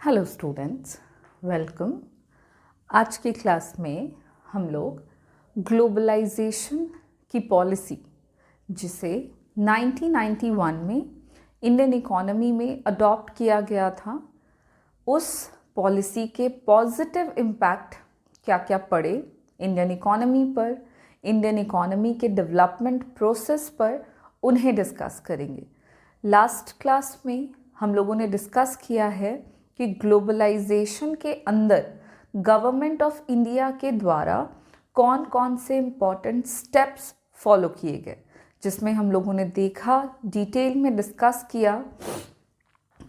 Hello students, welcome. आज की class में हम लोग ग्लोबलाइजेशन की पॉलिसी, जिसे 1991 में इंडियन इकोनॉमी में अडॉप्ट किया गया था, उस पॉलिसी के पॉजिटिव इम्पैक्ट क्या क्या पड़े इंडियन इकोनॉमी पर, इंडियन इकोनॉमी के डेवलपमेंट प्रोसेस पर, उन्हें डिस्कस करेंगे। लास्ट क्लास में हम लोगों ने डिस्कस किया है कि ग्लोबलाइजेशन के अंदर गवर्नमेंट ऑफ इंडिया के द्वारा कौन कौन से इम्पॉर्टेंट स्टेप्स फॉलो किए गए, जिसमें हम लोगों ने देखा, डिटेल में डिस्कस किया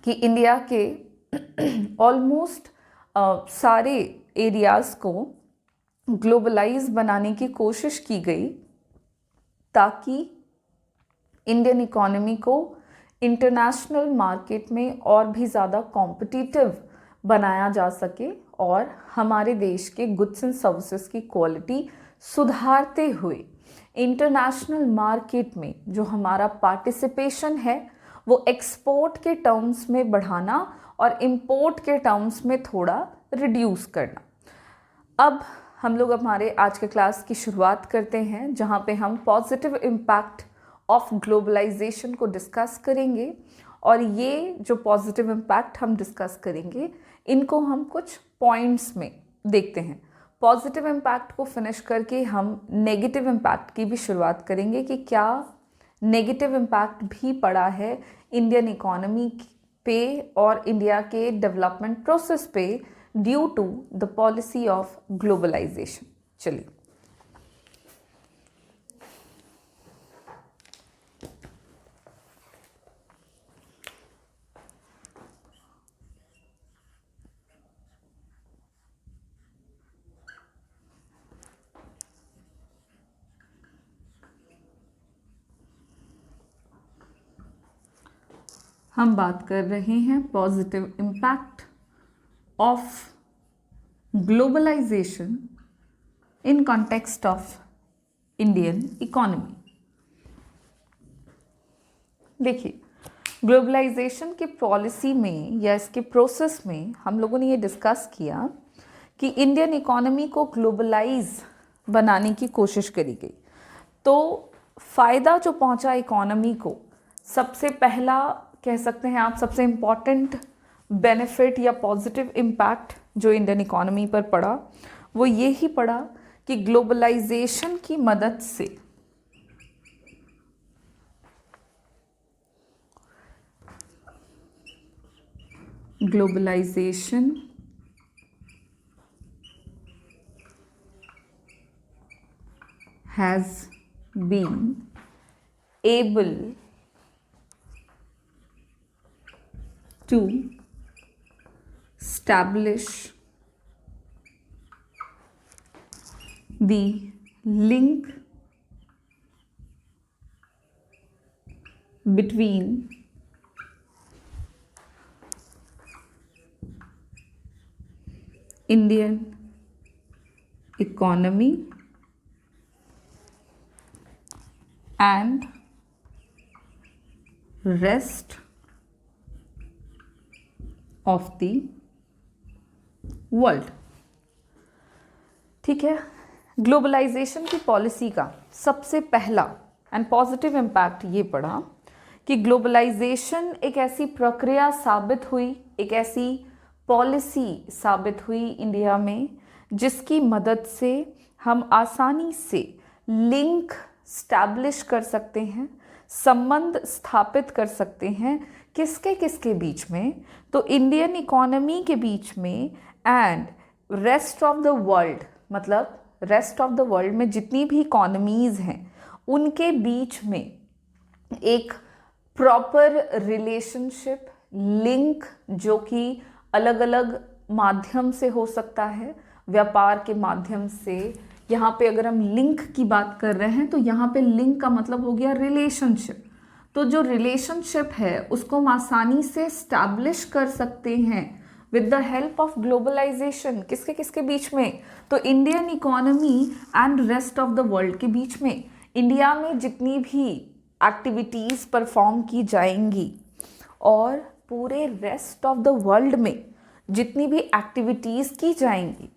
कि इंडिया के ऑलमोस्ट सारे एरियाज़ को ग्लोबलाइज बनाने की कोशिश की गई ताकि इंडियन इकोनॉमी को इंटरनेशनल मार्केट में और भी ज़्यादा कॉम्पिटिटिव बनाया जा सके और हमारे देश के गुड्स एंड सर्विसेज की क्वालिटी सुधारते हुए इंटरनेशनल मार्केट में जो हमारा पार्टिसिपेशन है वो एक्सपोर्ट के टर्म्स में बढ़ाना और इंपोर्ट के टर्म्स में थोड़ा रिड्यूस करना। अब हम लोग हमारे आज के क्लास की शुरुआत करते हैं, जहाँ पे हम पॉजिटिव इम्पैक्ट ऑफ ग्लोबलाइजेशन को डिस्कस करेंगे। और ये जो पॉजिटिव इम्पैक्ट हम डिस्कस करेंगे, इनको हम कुछ पॉइंट्स में देखते हैं। पॉजिटिव इम्पैक्ट को फिनिश करके हम नेगेटिव इम्पैक्ट की भी शुरुआत करेंगे कि क्या नेगेटिव इम्पैक्ट भी पड़ा है इंडियन इकोनॉमी पे और इंडिया के डेवलपमेंट प्रोसेस पे due to the policy of globalisation. चलिए, हम बात कर रहे हैं positive impact of globalisation in context of Indian economy. देखिए, ग्लोबलाइजेशन की पॉलिसी में या इसके प्रोसेस में हम लोगों ने ये डिस्कस किया कि इंडियन इकोनॉमी को ग्लोबलाइज बनाने की कोशिश करी गई। तो फ़ायदा जो पहुंचा इकोनॉमी को, सबसे पहला कह सकते हैं आप, सबसे इम्पॉर्टेंट बेनिफिट या पॉजिटिव इम्पैक्ट जो इंडियन इकोनॉमी पर पड़ा वो ये ही पड़ा कि ग्लोबलाइजेशन की मदद से globalisation has been able to establish the link between Indian economy and rest of the world। ठीक है, ग्लोबलाइजेशन की पॉलिसी का सबसे पहला एंड पॉजिटिव इम्पैक्ट ये पड़ा कि ग्लोबलाइजेशन एक ऐसी प्रक्रिया साबित हुई, एक ऐसी पॉलिसी साबित हुई इंडिया में, जिसकी मदद से हम आसानी से लिंक स्टैब्लिश कर सकते हैं, संबंध स्थापित कर सकते हैं। किसके किसके बीच में? तो इंडियन इकोनॉमी के बीच में and rest of the world, मतलब रेस्ट ऑफ द वर्ल्ड में जितनी भी इकोनॉमीज़ हैं उनके बीच में एक प्रॉपर रिलेशनशिप, लिंक, जो कि अलग अलग माध्यम से हो सकता है, व्यापार के माध्यम से। यहाँ पे अगर हम लिंक की बात कर रहे हैं तो यहाँ पे लिंक का मतलब हो गया रिलेशनशिप। तो जो रिलेशनशिप है उसको हम आसानी से स्टैब्लिश कर सकते हैं with the help of globalisation. किसके किसके बीच में? तो Indian economy and rest of the world के बीच में। इंडिया में जितनी भी एक्टिविटीज़ परफॉर्म की जाएंगी और पूरे रेस्ट ऑफ द वर्ल्ड में जितनी भी एक्टिविटीज़ की जाएंगी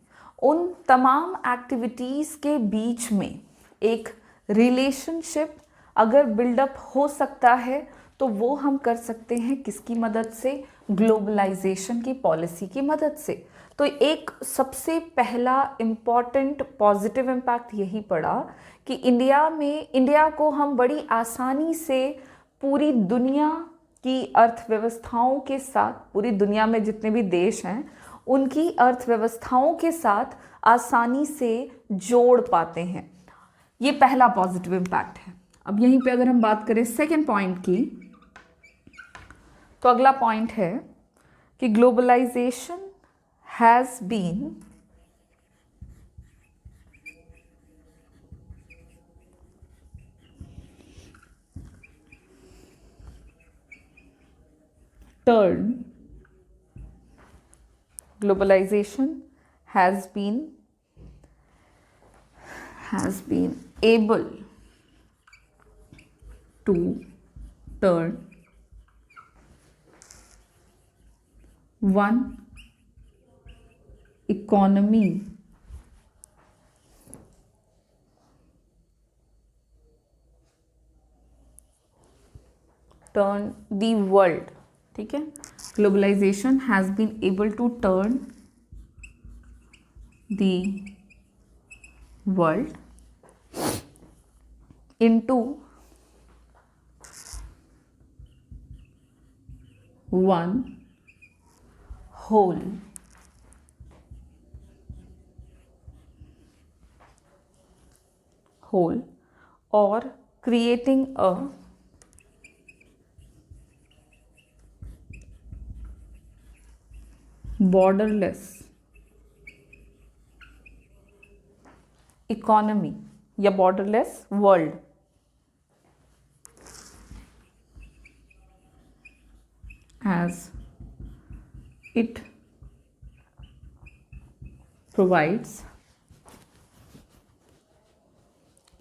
उन तमाम एक्टिविटीज़ के बीच में एक रिलेशनशिप अगर बिल्डअप हो सकता है तो वो हम कर सकते हैं किसकी मदद से, ग्लोबलाइजेशन की पॉलिसी की मदद से। तो एक सबसे पहला इम्पॉर्टेंट पॉजिटिव इम्पैक्ट यही पड़ा कि इंडिया को हम बड़ी आसानी से पूरी दुनिया की अर्थव्यवस्थाओं के साथ, पूरी दुनिया में जितने भी देश हैं उनकी अर्थव्यवस्थाओं के साथ आसानी से जोड़ पाते हैं। ये पहला पॉजिटिव इम्पैक्ट है। अब यहीं पे अगर हम बात करें सेकेंड पॉइंट की, तो अगला पॉइंट है कि globalisation has been turned globalization has been able to turn one economy turn the world, ठीक है, globalisation has been able to turn the world into one whole, or creating a borderless economy या borderless world. as it provides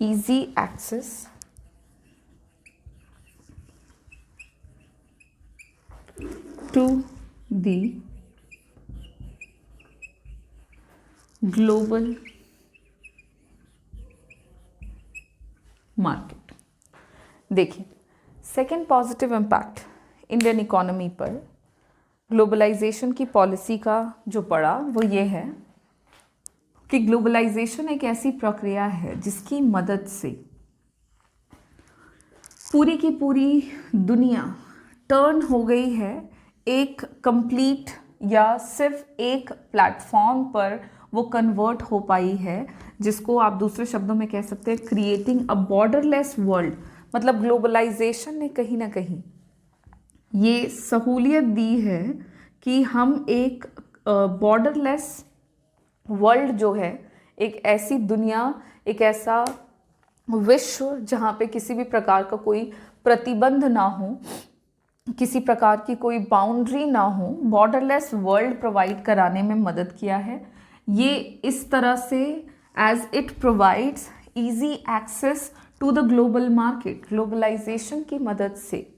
easy access to the global market. देखिए, second positive impact Indian economy पर globalisation की policy का जो पड़ा वो ये है कि ग्लोबलाइजेशन एक ऐसी प्रक्रिया है जिसकी मदद से पूरी की पूरी दुनिया टर्न हो गई है एक कंप्लीट या सिर्फ एक प्लेटफॉर्म पर वो कन्वर्ट हो पाई है, जिसको आप दूसरे शब्दों में कह सकते हैं क्रिएटिंग अ बॉर्डरलेस वर्ल्ड। मतलब ग्लोबलाइजेशन ने कहीं ना कहीं ये सहूलियत दी है कि हम एक बॉर्डरलेस वर्ल्ड जो है, एक ऐसी दुनिया, एक ऐसा विश्व जहाँ पे किसी भी प्रकार का कोई प्रतिबंध ना हो, किसी प्रकार की कोई बाउंड्री ना हो, बॉर्डरलेस वर्ल्ड प्रोवाइड कराने में मदद किया है। ये इस तरह से as it provides easy access to the global market, globalisation की मदद से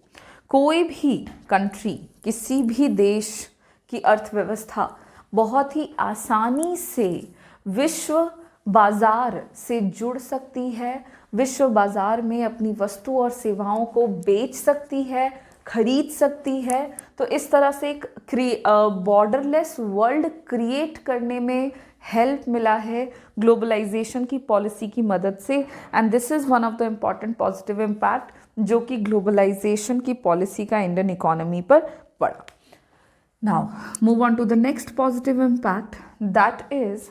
कोई भी कंट्री, किसी भी देश की अर्थव्यवस्था बहुत ही आसानी से विश्व बाजार से जुड़ सकती है, विश्व बाजार में अपनी वस्तु और सेवाओं को बेच सकती है, खरीद सकती है। तो इस तरह से एक बॉर्डरलेस वर्ल्ड क्रिएट करने में हेल्प मिला है ग्लोबलाइजेशन की पॉलिसी की मदद से। And this is one of the important positive impact जो कि ग्लोबलाइजेशन की पॉलिसी का इंडियन इकोनॉमी पर पड़ा। Now move on to the next positive impact, that is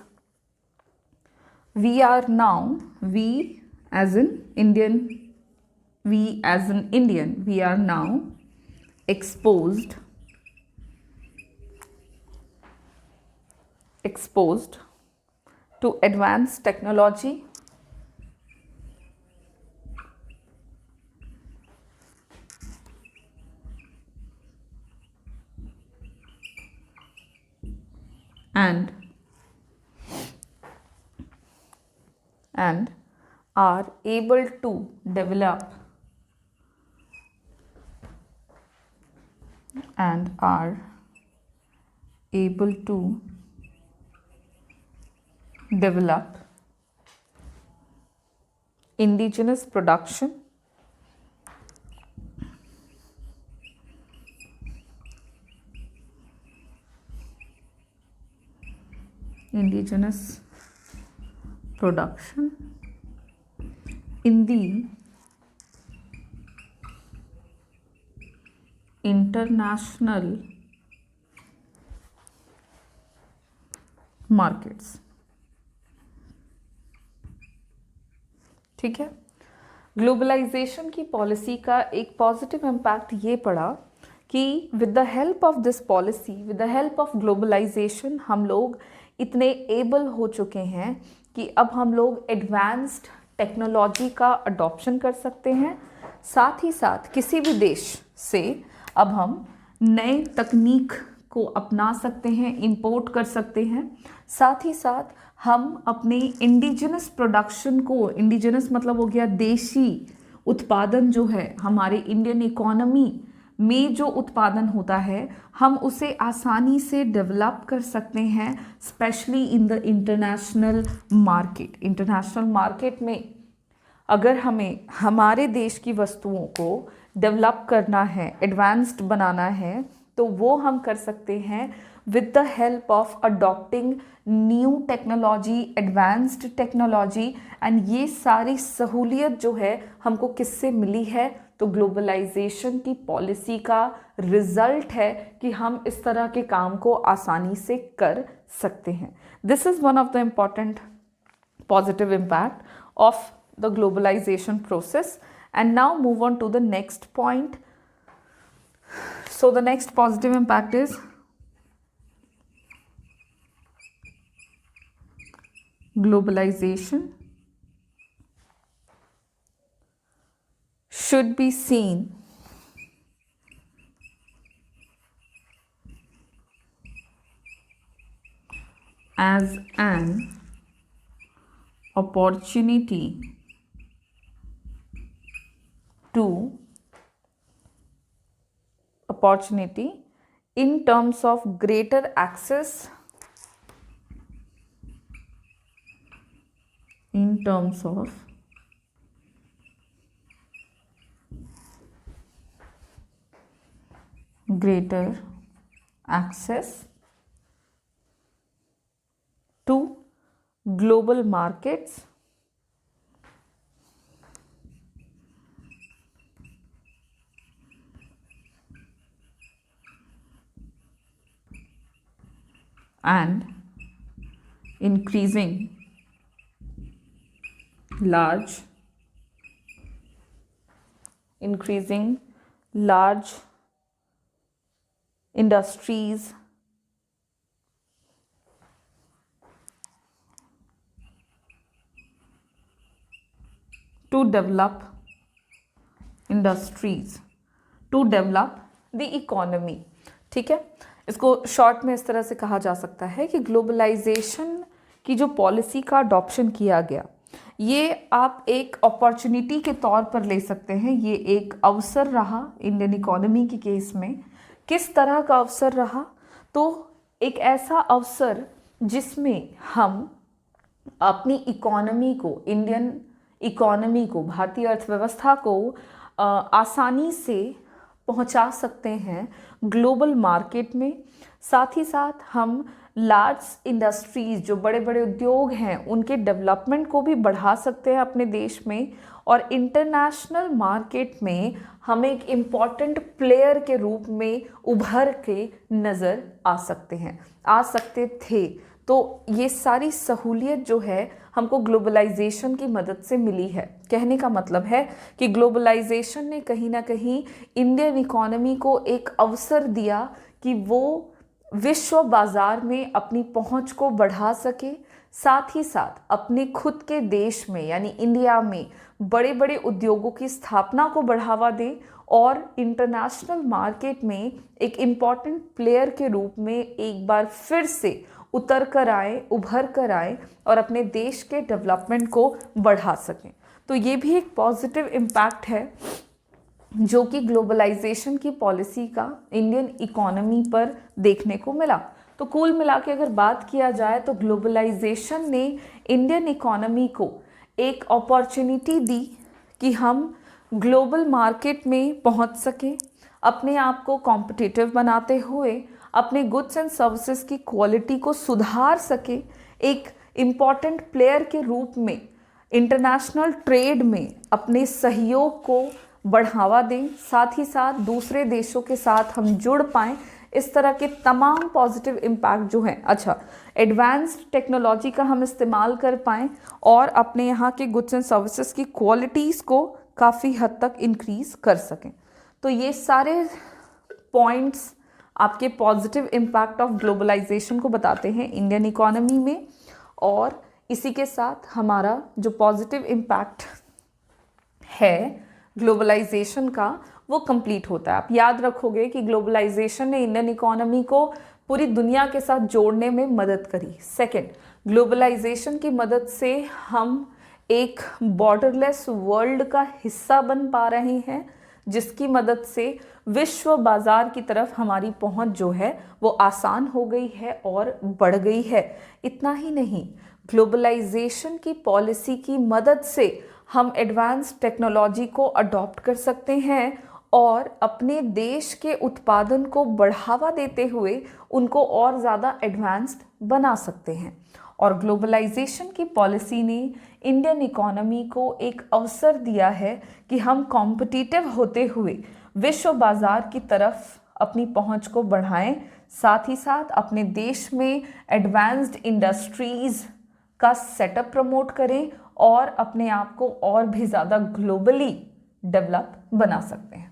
we are now, we as an Indian, we are now exposed to advanced technology and are able to develop able to develop indigenous production, in the international markets. ठीक है। Globalisation की policy का एक positive impact ये पड़ा कि with the help of this policy, with the help of globalisation, हम लोग इतने एबल हो चुके हैं कि अब हम लोग एडवांस्ड टेक्नोलॉजी का अडॉप्शन कर सकते हैं। साथ ही साथ किसी भी देश से अब हम नए तकनीक को अपना सकते हैं, इंपोर्ट कर सकते हैं। साथ ही साथ हम अपने इंडिजिनस प्रोडक्शन को, इंडिजिनस मतलब हो गया देशी उत्पादन जो है, हमारे इंडियन इकोनॉमी में जो उत्पादन होता है, हम उसे आसानी से डेवलप कर सकते हैं, specially in the international market. International market में अगर हमें हमारे देश की वस्तुओं को डेवलप करना है, एडवांस्ड बनाना है, तो वो हम कर सकते हैं with the help of adopting new technology, advanced technology. And ये सारी सहूलियत जो है हमको किससे मिली है? तो ग्लोबलाइजेशन की पॉलिसी का रिजल्ट है कि हम इस तरह के काम को आसानी से कर सकते हैं। This is one of the important positive impact of the globalization process. And now move on to the next point. So the next positive impact is globalization should be seen as an opportunity in terms of greater access, to global markets and increasing large industries to develop the economy। ठीक है, इसको short में इस तरह से कहा जा सकता है कि ग्लोबलाइजेशन की जो पॉलिसी का अडॉप्शन किया गया, ये आप एक अपॉर्चुनिटी के तौर पर ले सकते हैं। ये एक अवसर रहा इंडियन इकोनॉमी के केस में। किस तरह का अवसर रहा? तो एक ऐसा अवसर जिसमें हम अपनी इकोनॉमी को, इंडियन इकोनॉमी को, भारतीय अर्थव्यवस्था को आसानी से पहुंचा सकते हैं ग्लोबल मार्केट में। साथ ही साथ हम लार्ज इंडस्ट्रीज़, जो बड़े बड़े उद्योग हैं, उनके डेवलपमेंट को भी बढ़ा सकते हैं अपने देश में। और इंटरनेशनल मार्केट में हम एक इम्पॉर्टेंट प्लेयर के रूप में उभर के नज़र आ सकते थे। तो ये सारी सहूलियत जो है हमको ग्लोबलाइजेशन की मदद से मिली है। कहने का मतलब है कि ग्लोबलाइजेशन ने कहीं ना कहीं इंडियन इकोनॉमी को एक अवसर दिया कि वो विश्व बाजार में अपनी पहुंच को बढ़ा सके, साथ ही साथ अपने खुद के देश में यानी इंडिया में बड़े बड़े उद्योगों की स्थापना को बढ़ावा दे और इंटरनेशनल मार्केट में एक इम्पॉर्टेंट प्लेयर के रूप में एक बार फिर से उतर कर आए, उभर कर आए और अपने देश के डेवलपमेंट को बढ़ा सकें। तो ये भी एक पॉजिटिव इम्पैक्ट है जो कि ग्लोबलाइजेशन की पॉलिसी का इंडियन इकोनॉमी पर देखने को मिला। तो तो कुल मिला के अगर बात किया जाए तो ग्लोबलाइजेशन ने इंडियन इकोनॉमी को एक अपॉर्चुनिटी दी कि हम ग्लोबल मार्केट में पहुंच सकें, अपने आप को कॉम्पिटिटिव बनाते हुए अपने गुड्स एंड सर्विसेज की क्वालिटी को सुधार सके, एक इम्पॉर्टेंट प्लेयर के रूप में इंटरनेशनल ट्रेड में अपने सहयोग को बढ़ावा दें, साथ ही साथ दूसरे देशों के साथ हम जुड़ पाएँ। इस तरह के तमाम पॉजिटिव इम्पैक्ट जो हैं, अच्छा एडवांस्ड टेक्नोलॉजी का हम इस्तेमाल कर पाएँ और अपने यहाँ के गुड्स एंड सर्विसेज की क्वालिटीज़ को काफ़ी हद तक इंक्रीज़ कर सकें। तो ये सारे पॉइंट्स आपके पॉजिटिव इम्पैक्ट ऑफ ग्लोबलाइजेशन को बताते हैं इंडियन इकोनॉमी में, और इसी के साथ हमारा जो पॉजिटिव इम्पैक्ट है ग्लोबलाइजेशन का वो कंप्लीट होता है। आप याद रखोगे कि ग्लोबलाइजेशन ने इंडियन इकोनॉमी को पूरी दुनिया के साथ जोड़ने में मदद करी। सेकंड, ग्लोबलाइजेशन की मदद से हम एक बॉर्डरलेस वर्ल्ड का हिस्सा बन पा रहे हैं, जिसकी मदद से विश्व बाजार की तरफ हमारी पहुंच जो है वो आसान हो गई है और बढ़ गई है। इतना ही नहीं, ग्लोबलाइजेशन की पॉलिसी की मदद से हम एडवांस टेक्नोलॉजी को अडॉप्ट कर सकते हैं और अपने देश के उत्पादन को बढ़ावा देते हुए उनको और ज़्यादा एडवांस्ड बना सकते हैं। और ग्लोबलाइजेशन की पॉलिसी ने इंडियन इकोनॉमी को एक अवसर दिया है कि हम कॉम्पिटिटिव होते हुए विश्व बाजार की तरफ अपनी पहुंच को बढ़ाएं, साथ ही साथ अपने देश में एडवांस्ड इंडस्ट्रीज़ का सेटअप प्रमोट करें और अपने आप को और भी ज़्यादा ग्लोबली डेवलप बना सकते हैं।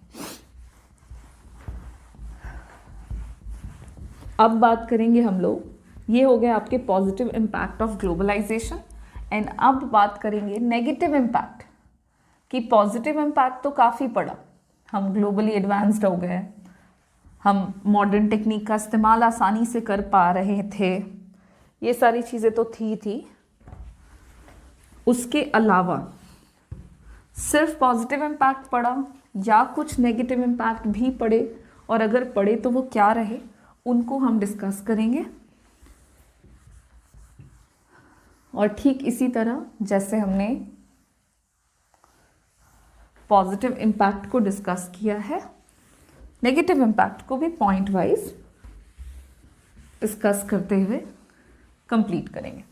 अब बात करेंगे हम लोग, ये हो गया आपके positive impact of globalisation, and अब बात करेंगे नेगेटिव इम्पैक्ट। कि पॉजिटिव इम्पैक्ट तो काफ़ी पड़ा, हम ग्लोबली एडवांस्ड हो गए, हम मॉडर्न टेक्निक का इस्तेमाल आसानी से कर पा रहे थे, ये सारी चीज़ें तो थी। उसके अलावा सिर्फ पॉजिटिव इम्पैक्ट पड़ा या कुछ नेगेटिव इम्पैक्ट भी पड़े, और अगर पड़े तो वो क्या रहे, उनको हम डिस्कस करेंगे। और ठीक इसी तरह जैसे हमने पॉजिटिव इम्पैक्ट को डिस्कस किया है, नेगेटिव इम्पैक्ट को भी पॉइंट वाइज डिस्कस करते हुए कंप्लीट करेंगे।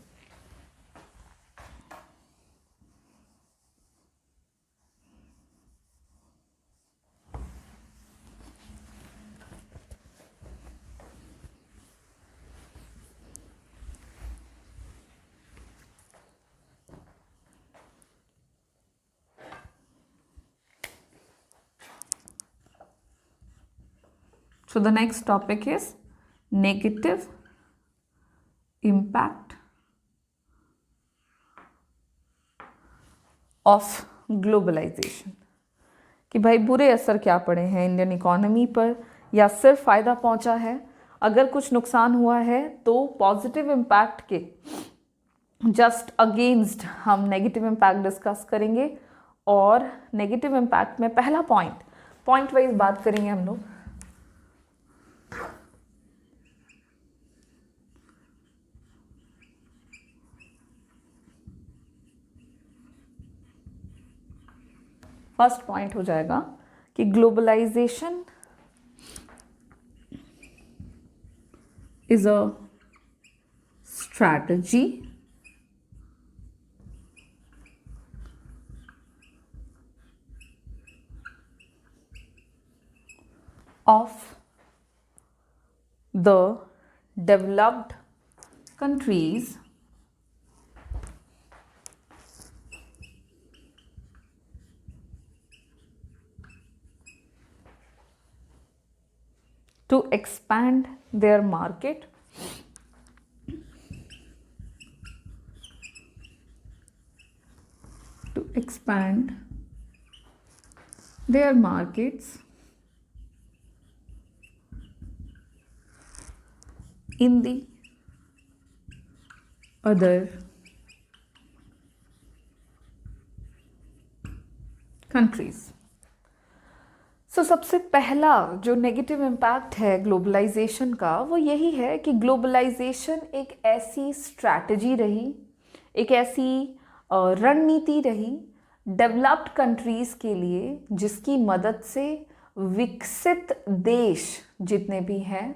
So the next topic is negative impact of globalization। कि भाई बुरे असर क्या पड़े हैं इंडियन इकोनॉमी पर, या सिर्फ फ़ायदा पहुंचा है। अगर कुछ नुकसान हुआ है तो पॉजिटिव इम्पैक्ट के जस्ट अगेंस्ट हम नेगेटिव इम्पैक्ट डिस्कस करेंगे। और नेगेटिव इम्पैक्ट में पहला पॉइंट वाइज बात करेंगे हम लोग। फर्स्ट पॉइंट हो जाएगा कि globalisation is a strategy of the developed countries to expand their market, to expand their markets in the other countries। सबसे पहला जो नेगेटिव इम्पैक्ट है ग्लोबलाइजेशन का वो यही है कि ग्लोबलाइजेशन एक ऐसी स्ट्रैटेजी रही, एक ऐसी रणनीति रही डेवलप्ड कंट्रीज़ के लिए जिसकी मदद से विकसित देश जितने भी हैं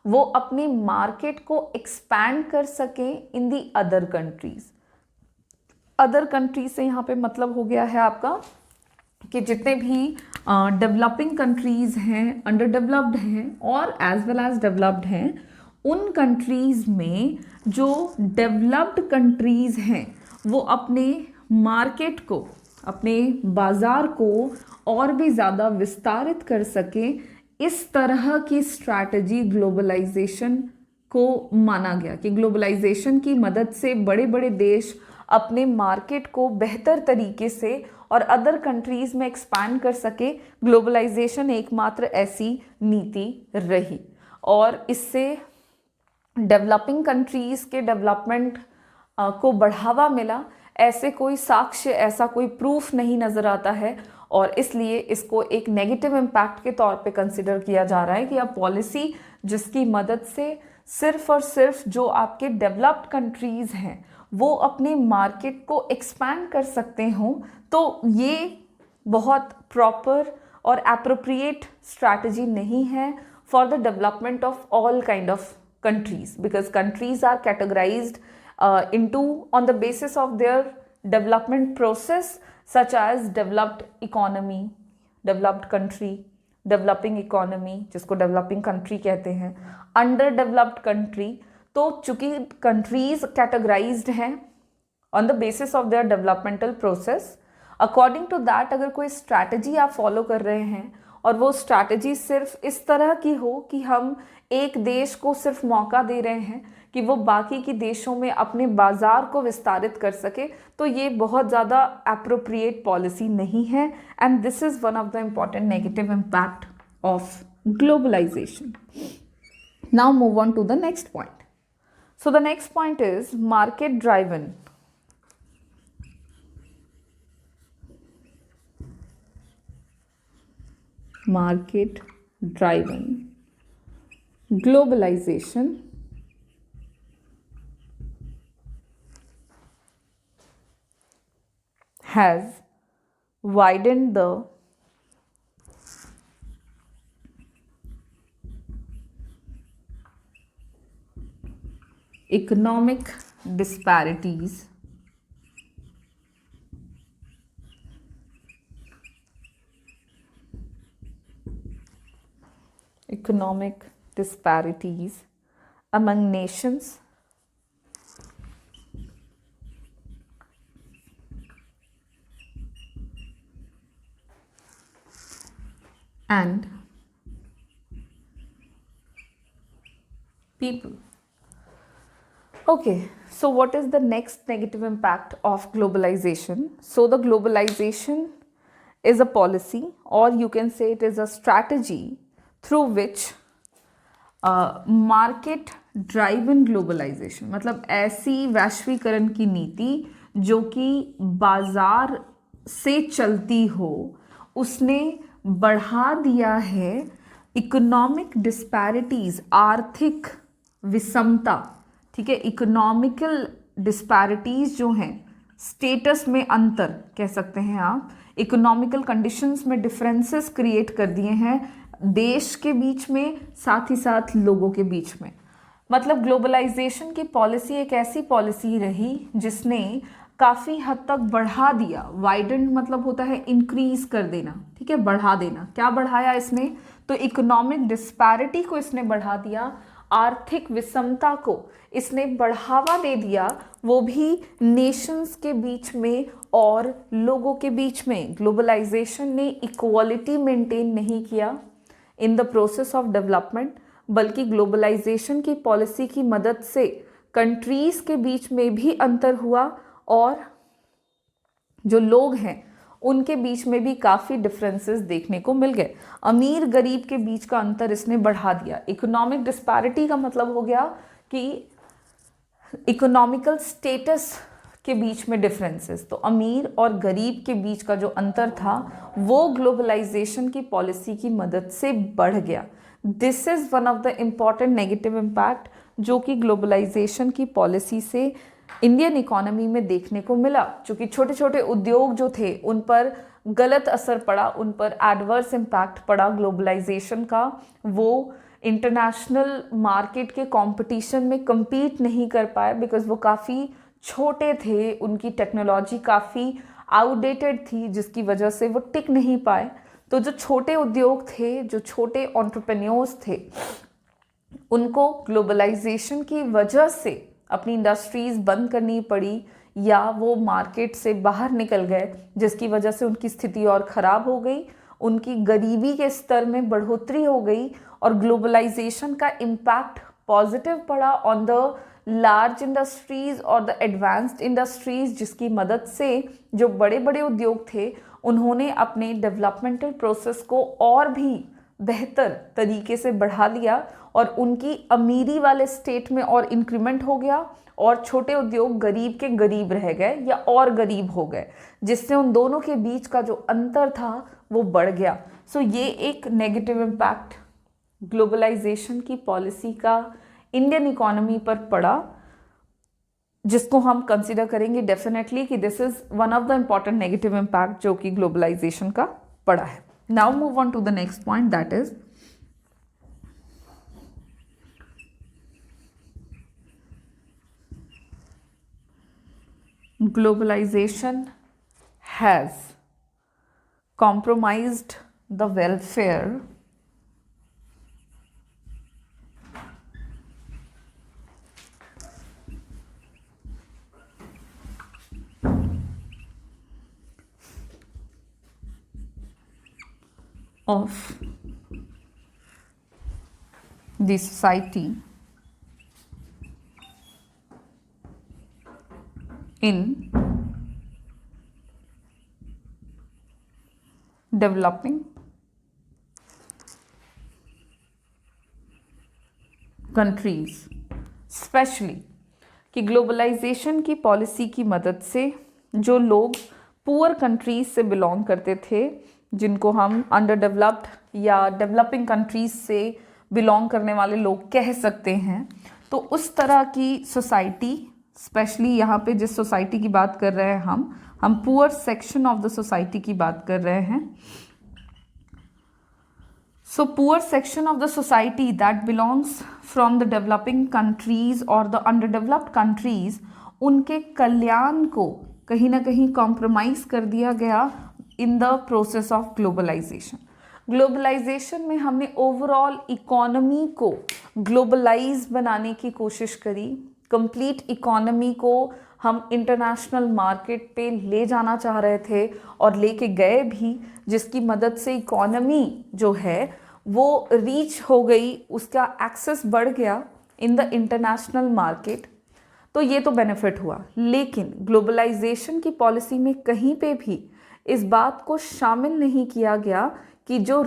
वो अपनी मार्केट को एक्सपैंड कर सकें in the other countries. Other countries से यहाँ पे मतलब हो गया है आपका कि जितने भी डेवलपिंग कंट्रीज़ हैं, अंडर डेवलप्ड हैं और एज वेल एज डेवलप्ड हैं, उन कंट्रीज़ में जो डेवलप्ड कंट्रीज़ हैं वो अपने मार्केट को, अपने बाज़ार को और भी ज़्यादा विस्तारित कर सकें, इस तरह की स्ट्रैटेजी ग्लोबलाइजेशन को माना गया कि ग्लोबलाइजेशन की मदद से बड़े बड़े देश अपने मार्केट को बेहतर तरीके से और अदर कंट्रीज़ में एक्सपैंड कर सके। ग्लोबलाइजेशन एकमात्र ऐसी नीति रही और इससे डेवलपिंग कंट्रीज़ के डेवलपमेंट को बढ़ावा मिला। ऐसे कोई साक्ष्य, ऐसा कोई प्रूफ नहीं नज़र आता है और इसलिए इसको एक नेगेटिव इम्पैक्ट के तौर पे कंसिडर किया जा रहा है कि अब पॉलिसी जिसकी मदद से सिर्फ और सिर्फ जो आपके डेवलप्ड कंट्रीज़ हैं वो अपने मार्केट को एक्सपैंड कर सकते हों, तो ये बहुत प्रॉपर और एप्रोप्रिएट स्ट्रैटेजी नहीं है for the development of all kind of countries, because countries are categorized into on the basis of their development process, such as developed economy, developed country, developing economy जिसको developing country कहते हैं, underdeveloped country। तो चूंकि countries categorized हैं on the basis of their developmental process, according to that अगर कोई strategy आप follow कर रहे हैं और वो स्ट्रैटेजी सिर्फ इस तरह की हो कि हम एक देश को सिर्फ मौका दे रहे हैं कि वो बाकी के देशों में अपने बाज़ार को विस्तारित कर सके, तो ये बहुत ज़्यादा एप्रोप्रिएट पॉलिसी नहीं है and this is one of the important negative impact of globalisation. Now move on to the next point. So the next point is market driven globalization has widened the economic disparities among nations and people. Okay, so what is the next negative impact of globalization? So the globalization is a policy, or you can say it is a strategy through which market driven globalisation, मतलब ऐसी वैश्वीकरण की नीति जो कि बाजार से चलती हो, उसने बढ़ा दिया है इकोनॉमिक डिस्पैरिटीज, आर्थिक विषमता। ठीक है, इकोनॉमिकल डिस्पैरिटीज जो हैं, स्टेटस में अंतर कह सकते हैं आप, इकोनॉमिकल कंडीशंस में डिफरेंसेस क्रिएट कर दिए हैं देश के बीच में, साथ ही साथ लोगों के बीच में। मतलब ग्लोबलाइजेशन की पॉलिसी एक ऐसी पॉलिसी रही जिसने काफ़ी हद तक बढ़ा दिया, वाइडेंड मतलब होता है इंक्रीज कर देना, ठीक है, बढ़ा देना। क्या बढ़ाया इसने? तो इकोनॉमिक डिस्पैरिटी को इसने बढ़ा दिया, आर्थिक विषमता को इसने बढ़ावा दे दिया, वो भी नेशंस के बीच में और लोगों के बीच में। ग्लोबलाइजेशन ने इक्वालिटी मेंटेन नहीं किया इन द प्रोसेस ऑफ डेवलपमेंट, बल्कि ग्लोबलाइजेशन की पॉलिसी की मदद से कंट्रीज़ के बीच में भी अंतर हुआ और जो लोग हैं उनके बीच में भी काफ़ी डिफरेंसेस देखने को मिल गए। अमीर गरीब के बीच का अंतर इसने बढ़ा दिया। इकोनॉमिक डिस्पैरिटी का मतलब हो गया कि इकोनॉमिकल स्टेटस के बीच में डिफरेंसेस, तो अमीर और गरीब के बीच का जो अंतर था वो ग्लोबलाइजेशन की पॉलिसी की मदद से बढ़ गया। This is one of the important negative impact जो कि ग्लोबलाइजेशन की पॉलिसी से इंडियन इकोनॉमी में देखने को मिला। क्योंकि छोटे छोटे उद्योग जो थे उन पर गलत असर पड़ा, उन पर एडवर्स इम्पैक्ट पड़ा ग्लोबलाइजेशन का। वो इंटरनेशनल मार्केट के कंपटीशन में compete नहीं कर पाए बिकॉज वो काफ़ी छोटे थे, उनकी टेक्नोलॉजी काफ़ी आउटडेटेड थी, जिसकी वजह से वो टिक नहीं पाए। तो जो छोटे उद्योग थे, जो छोटे एंटरप्रेन्योर्स थे, उनको ग्लोबलाइजेशन की वजह से अपनी इंडस्ट्रीज़ बंद करनी पड़ी या वो मार्केट से बाहर निकल गए, जिसकी वजह से उनकी स्थिति और ख़राब हो गई, उनकी गरीबी के स्तर में बढ़ोतरी हो गई और ग्लोबलाइजेशन का इम्पैक्ट पॉजिटिव पड़ा ऑन द लार्ज इंडस्ट्रीज़ और द एडवांस्ड इंडस्ट्रीज़, जिसकी मदद से जो बड़े बड़े उद्योग थे उन्होंने अपने डेवलपमेंटल प्रोसेस को और भी बेहतर तरीके से बढ़ा लिया और उनकी अमीरी वाले स्टेट में और इंक्रीमेंट हो गया और छोटे उद्योग गरीब के गरीब रह गए या और गरीब हो गए, जिससे उन दोनों के बीच का जो अंतर था वो बढ़ गया। सो ये एक नेगेटिव इम्पैक्ट ग्लोबलाइजेशन की पॉलिसी का इंडियन इकोनॉमी पर पड़ा, जिसको हम कंसिडर करेंगे डेफिनेटली कि this is one of the important negative impact जो कि ग्लोबलाइजेशन का पड़ा है। Now move on to the next point, that is globalization has compromised the welfare of the society in developing countries, specially कि globalisation की policy की मदद से जो लोग पुअर कंट्रीज से बिलोंग करते थे, जिनको हम अंडर डेवलप्ड या डेवलपिंग कंट्रीज से बिलोंग करने वाले लोग कह सकते हैं, तो उस तरह की सोसाइटी, स्पेशली यहाँ पे जिस सोसाइटी की बात कर रहे हैं हम poor section of the society की बात कर रहे हैं। So poor section of the society that belongs from the developing countries और द अंडर डेवलप्ड कंट्रीज, उनके कल्याण को कहीं ना कहीं कॉम्प्रोमाइज़ कर दिया गया in the process of globalisation. Globalisation में हमने ओवरऑल इकोनॉमी को ग्लोबलाइज बनाने की कोशिश करी, कंप्लीट इकोनॉमी को हम इंटरनेशनल मार्केट पे ले जाना चाह रहे थे और लेके गए भी, जिसकी मदद से इकोनॉमी जो है वो रीच हो गई, उसका एक्सेस बढ़ गया इन द इंटरनेशनल मार्केट। तो ये तो बेनिफिट हुआ, लेकिन ग्लोबलाइजेशन की पॉलिसी में कहीं पे भी इस बात को शामिल नहीं किया गया कि जो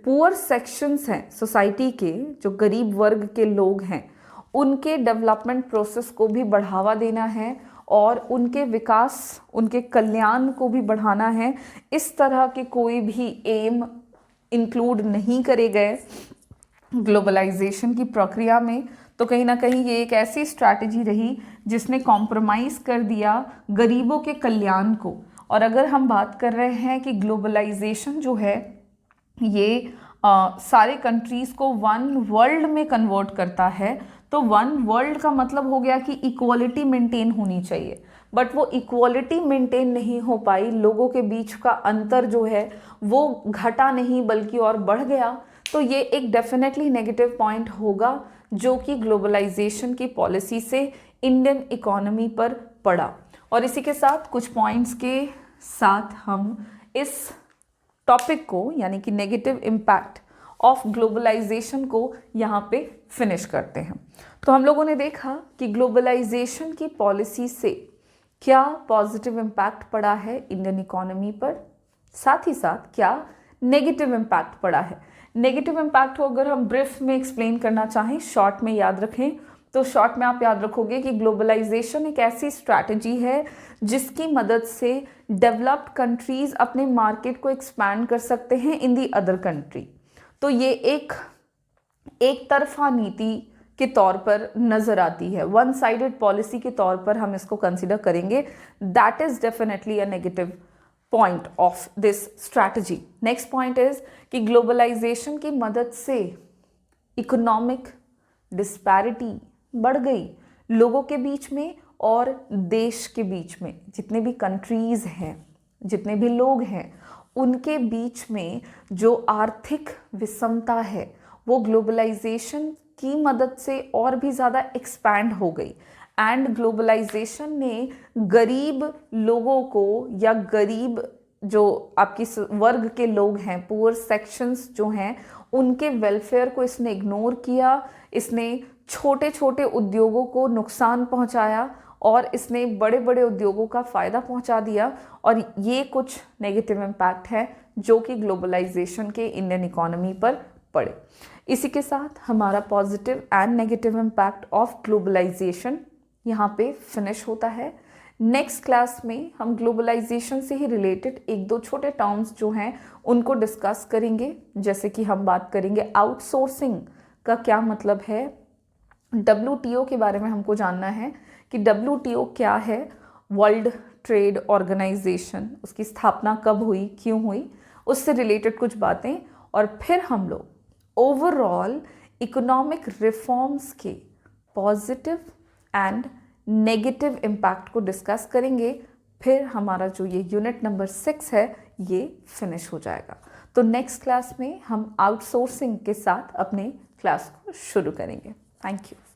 पुअर सेक्शंस हैं सोसाइटी के, जो गरीब वर्ग के लोग हैं, उनके डेवलपमेंट प्रोसेस को भी बढ़ावा देना है और उनके विकास, उनके कल्याण को भी बढ़ाना है। इस तरह के कोई भी एम इंक्लूड नहीं करे गए ग्लोबलाइजेशन की प्रक्रिया में। तो कहीं ना कहीं ये एक ऐसी स्ट्रैटेजी रही जिसने कॉम्प्रोमाइज़ कर दिया गरीबों के कल्याण को। और अगर हम बात कर रहे हैं कि ग्लोबलाइजेशन जो है ये सारे कंट्रीज़ को वन वर्ल्ड में कन्वर्ट करता है, तो वन वर्ल्ड का मतलब हो गया कि इक्वालिटी मेंटेन होनी चाहिए, बट वो इक्वालिटी मेंटेन नहीं हो पाई, लोगों के बीच का अंतर जो है वो घटा नहीं बल्कि और बढ़ गया। तो ये एक डेफिनेटली नेगेटिव पॉइंट होगा जो कि ग्लोबलाइजेशन की पॉलिसी से इंडियन इकोनॉमी पर पड़ा। और इसी के साथ कुछ पॉइंट्स के साथ हम इस टॉपिक को, यानी कि नेगेटिव इम्पैक्ट ऑफ ग्लोबलाइजेशन को यहाँ पे फिनिश करते हैं। तो हम लोगों ने देखा कि ग्लोबलाइजेशन की पॉलिसी से क्या पॉजिटिव इम्पैक्ट पड़ा है इंडियन इकोनॉमी पर, साथ ही साथ क्या नेगेटिव इम्पैक्ट पड़ा है। नेगेटिव इम्पैक्ट को अगर हम ब्रीफ में एक्सप्लेन करना चाहें, शॉर्ट में याद रखें, तो शॉर्ट में आप याद रखोगे कि ग्लोबलाइजेशन एक ऐसी स्ट्रैटेजी है जिसकी मदद से डेवलप्ड कंट्रीज अपने मार्केट को एक्सपैंड कर सकते हैं इन दी अदर कंट्री। तो ये एक तरफा नीति के तौर पर नजर आती है, वन साइडेड पॉलिसी के तौर पर हम इसको कंसिडर करेंगे। That is definitely a negative point of this strategy. Next point is कि ग्लोबलाइजेशन की मदद से इकोनॉमिक डिस्पैरिटी बढ़ गई लोगों के बीच में और देश के बीच में। जितने भी कंट्रीज हैं, जितने भी लोग हैं, उनके बीच में जो आर्थिक विषमता है वो ग्लोबलाइजेशन की मदद से और भी ज़्यादा एक्सपैंड हो गई। एंड ग्लोबलाइजेशन ने गरीब लोगों को या गरीब जो आपकी वर्ग के लोग हैं, पुअर सेक्शंस जो हैं, उनके वेलफेयर को इसने इग्नोर किया। इसने छोटे छोटे उद्योगों को नुकसान पहुंचाया और इसने बड़े बड़े उद्योगों का फ़ायदा पहुंचा दिया। और ये कुछ नेगेटिव इम्पैक्ट है जो कि ग्लोबलाइजेशन के इंडियन इकोनॉमी पर पड़े। इसी के साथ हमारा positive and negative impact of globalisation यहाँ पे फिनिश होता है। नेक्स्ट क्लास में हम ग्लोबलाइजेशन से ही रिलेटेड एक दो छोटे टर्म्स जो हैं उनको डिस्कस करेंगे। जैसे कि हम बात करेंगे आउटसोर्सिंग का क्या मतलब है, WTO के बारे में हमको जानना है कि WTO क्या है, वर्ल्ड ट्रेड ऑर्गेनाइजेशन, उसकी स्थापना कब हुई, क्यों हुई, उससे रिलेटेड कुछ बातें। और फिर हम लोग ओवरऑल इकोनॉमिक रिफॉर्म्स के पॉजिटिव एंड नेगेटिव इम्पैक्ट को डिस्कस करेंगे। फिर हमारा जो ये यूनिट नंबर 6 है ये फिनिश हो जाएगा। तो नेक्स्ट क्लास में हम आउटसोर्सिंग के साथ अपने क्लास को शुरू करेंगे। Thank you.